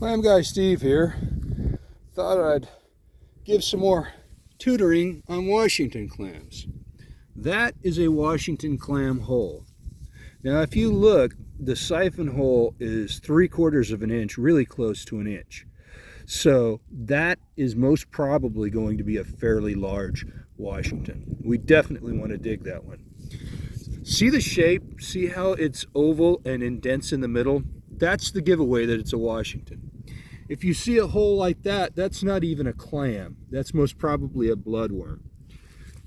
Clam Guy Steve here. Thought I'd give some more tutoring on Washington clams. That is a Washington clam hole. Now if you look, the siphon hole is 3/4 of an inch, really close to an inch. So that is most probably going to be a fairly large Washington. We definitely want to dig that one. See the shape? See how it's oval and indents in the middle? That's the giveaway that it's a Washington. If you see a hole like that, that's not even a clam. That's most probably a bloodworm.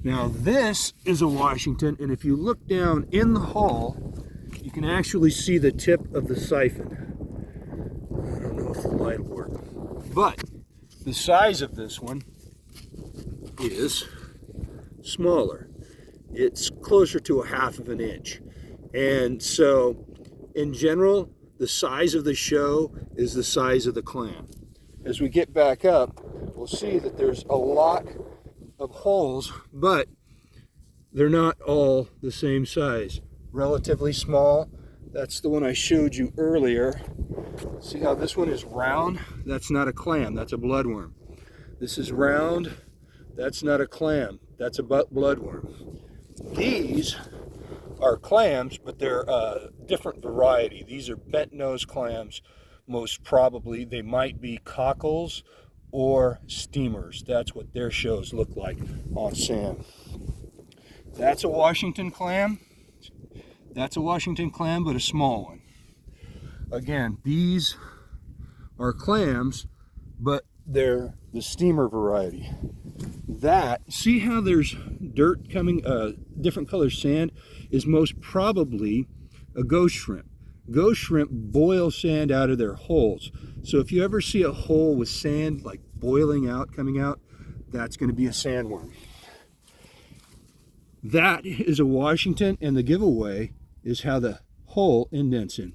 Now this is a Washington, and if you look down in the hole, you can actually see the tip of the siphon. I don't know if the light will work. But the size of this one is smaller. It's closer to 1/2 of an inch. And so in general, the size of the show is the size of the clam. As we get back up, we'll see that there's a lot of holes, but they're not all the same size. Relatively small. That's the one I showed you earlier. See how this one is round? That's not a clam, that's a bloodworm. This is round, that's not a clam, that's a bloodworm. These are clams, but they're a different variety. These are bent nose clams. Most probably they might be cockles or steamers. That's what their shows look like on sand. That's a Washington clam. That's a Washington clam, but a small one. Again, these are clams, but they're the steamer variety. See how there's dirt coming, different color sand, is most probably a ghost shrimp. Ghost shrimp boil sand out of their holes. So if you ever see a hole with sand like boiling out, coming out, that's going to be a sandworm. That is a Washington, and the giveaway is how the hole indents in.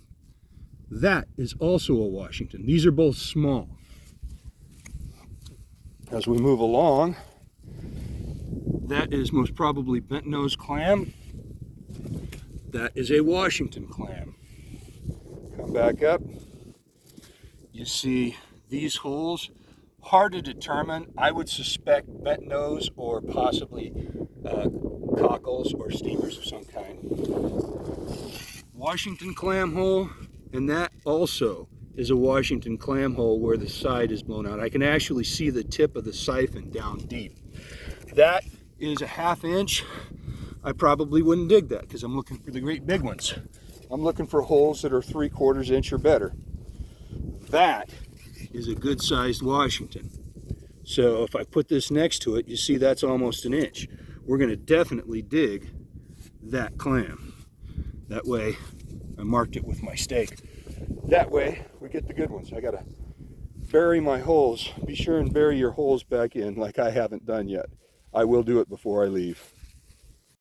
That is also a Washington. These are both small. As we move along, that is most probably bent nose clam. That is a Washington clam. Come back up. You see these holes. Hard to determine. I would suspect bent nose or possibly cockles or steamers of some kind. Washington clam hole, and that also is a Washington clam hole where the side is blown out. I can actually see the tip of the siphon down deep. That is a 1/2 inch. I probably wouldn't dig that because I'm looking for the great big ones. I'm looking for holes that are 3/4 inch or better. That is a good sized Washington. So if I put this next to it, you see that's almost an inch. We're going to definitely dig that clam. That way, I marked it with my stake. That way, we get the good ones. I got to bury my holes. Be sure and bury your holes back in like I haven't done yet. I will do it before I leave.